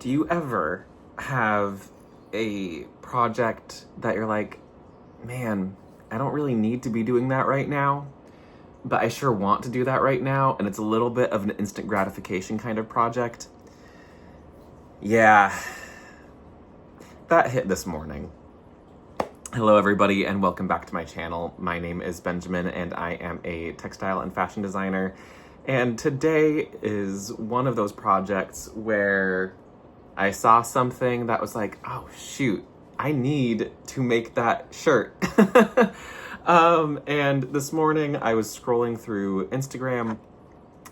Do you ever have a project that you're like, man, I don't really need to be doing that right now, but I sure want to do that right now, and it's a little bit of an instant gratification kind of project? Yeah, that hit this morning. Hello everybody, and welcome back to my channel. My name is Benjamin, and I am a textile and fashion designer. And today is one of those projects where I saw something that was like, oh shoot, I need to make that shirt. And this morning I was scrolling through Instagram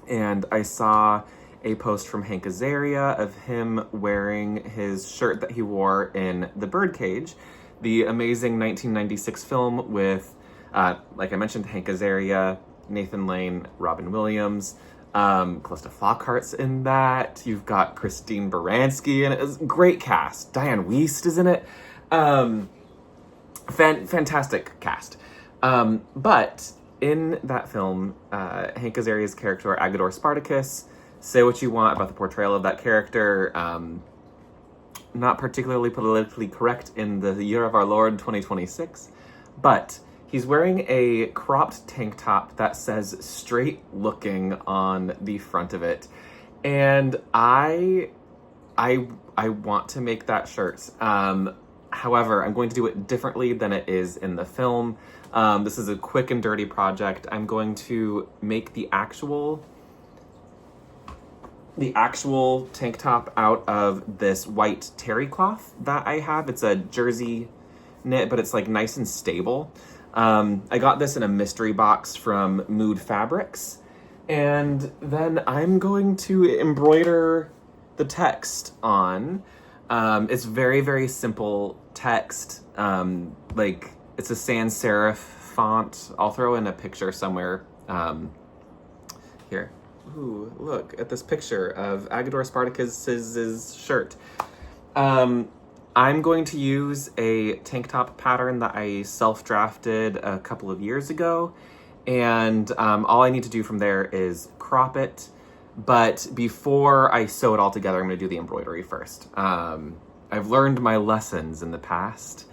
and I saw a post from Hank Azaria of him wearing his shirt that he wore in the Birdcage, the amazing 1996 film with, like I mentioned, Hank Azaria, Nathan Lane, Robin Williams, Calista Flockhart's in that. You've got Christine Baranski, and it's a great cast. Diane Wiest is in it. Fantastic cast. But in that film, Hank Azaria's character, Agador Spartacus, say what you want about the portrayal of that character, not particularly politically correct in the year of our Lord 2026, but he's wearing a cropped tank top that says straight looking on the front of it. And I want to make that shirt. However, I'm going to do it differently than it is in the film. This is a quick and dirty project. I'm going to make the actual tank top out of this white terry cloth that I have. It's a jersey knit, but it's like nice and stable. I got this in a mystery box from Mood Fabrics, and then I'm going to embroider the text on. It's very, very simple text. Like it's a sans serif font. I'll throw in a picture somewhere. Here. Ooh, look at this picture of Agador Spartacus's shirt. I'm going to use a tank top pattern that I self-drafted a couple of years ago, and all I need to do from there is crop it. But before I sew it all together, I'm going to do the embroidery first. I've learned my lessons in the past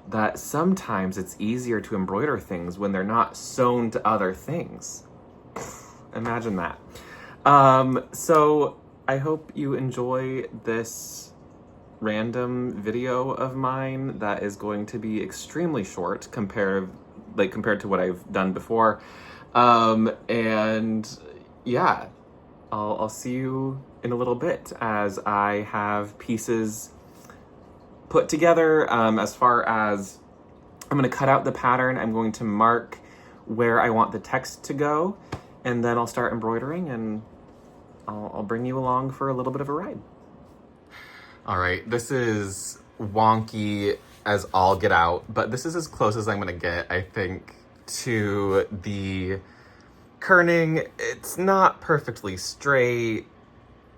that sometimes it's easier to embroider things when they're not sewn to other things. Imagine that. So I hope you enjoy this random video of mine that is going to be extremely short compared to what I've done before. And yeah, I'll see you in a little bit as I have pieces put together. As far as I'm going to cut out the pattern, I'm going to mark where I want the text to go, and then I'll start embroidering, and I'll bring you along for a little bit of a ride. All right, this is wonky as all get out, but this is as close as I'm gonna get, I think, to the kerning. It's not perfectly straight.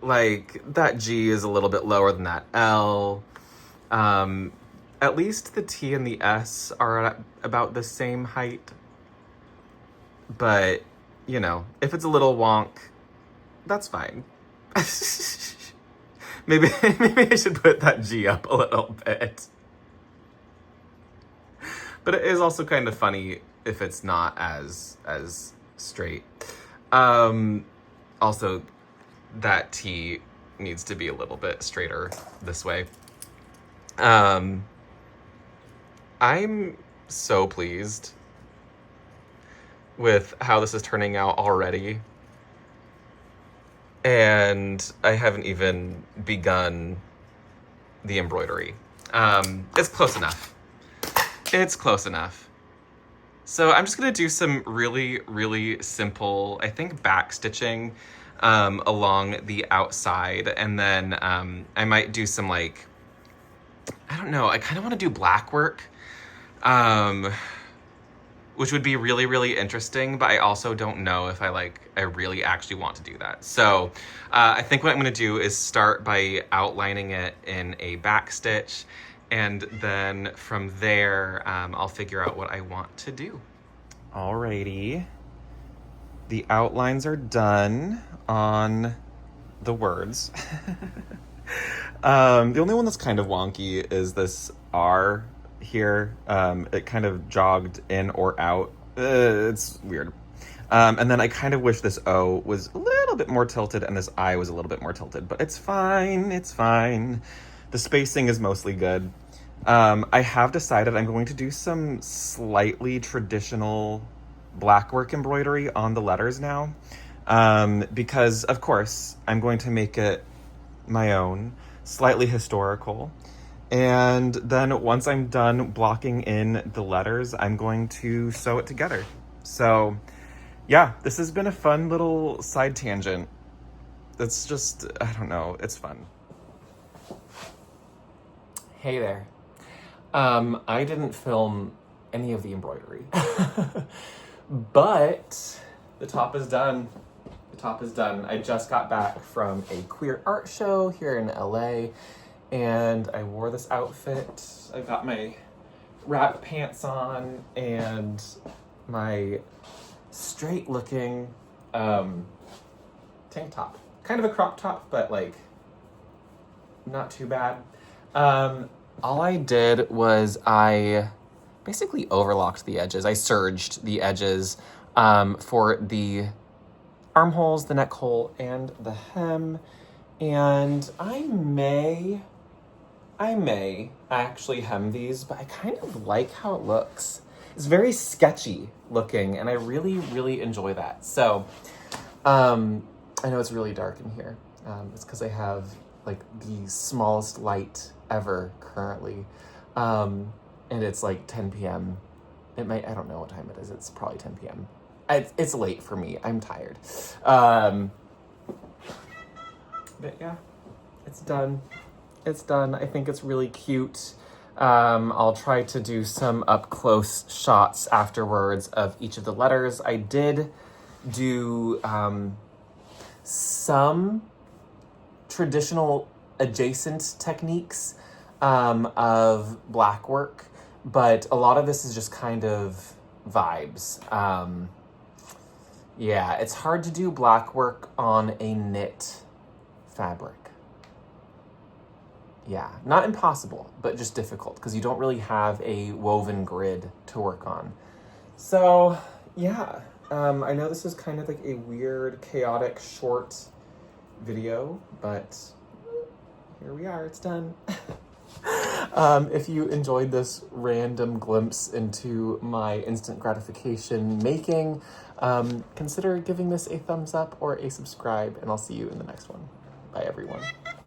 Like, that G is a little bit lower than that L. At least the T and the S are at about the same height. But, you know, if it's a little wonk, that's fine. maybe I should put that G up a little bit. But it is also kind of funny if it's not as straight. Also, that T needs to be a little bit straighter this way. I'm so pleased with how this is turning out already. And I haven't even begun the embroidery. It's close enough. It's close enough. So I'm just gonna do some really, really simple, I think, back stitching along the outside. And then I might do some, like, I don't know, I kind of want to do blackwork, which would be really, really interesting, but I also don't know if I really actually want to do that. So I think what I'm gonna do is start by outlining it in a back stitch, and then from there, I'll figure out what I want to do. Alrighty, the outlines are done on the words. The only one that's kind of wonky is this R here. It kind of jogged in or out. It's weird. And then I kind of wish this O was a little bit more tilted and this I was a little bit more tilted, but it's fine. It's fine. The spacing is mostly good. I have decided I'm going to do some slightly traditional Blackwork embroidery on the letters now. Because, of course, I'm going to make it my own, slightly historical. And then once I'm done blocking in the letters, I'm going to sew it together. So, yeah, this has been a fun little side tangent. It's just, I don't know, it's fun. Hey there. I didn't film any of the embroidery, but the top is done. The top is done. I just got back from a queer art show here in LA, and I wore this outfit. I got my wrap pants on and my straight looking tank top. Kind of a crop top, but like not too bad. All I did was I basically overlocked the edges. I serged the edges for the armholes, the neck hole, and the hem. And I may actually hem these, but I kind of like how it looks. It's very sketchy looking, and I really, really enjoy that. So, I know it's really dark in here. It's because I have like the smallest light ever currently. And it's like 10 p.m. I don't know what time it is. It's probably 10 p.m. It's late for me. I'm tired. But yeah, it's done. It's done. I think it's really cute. I'll try to do some up close shots afterwards of each of the letters. I did do some traditional adjacent techniques of blackwork, but a lot of this is just kind of vibes. Yeah, it's hard to do blackwork on a knit fabric. Yeah, not impossible, but just difficult because you don't really have a woven grid to work on. So, yeah, I know this is kind of like a weird, chaotic, short video, but here we are, it's done. If you enjoyed this random glimpse into my instant gratification making, consider giving this a thumbs up or a subscribe, and I'll see you in the next one. Bye, everyone.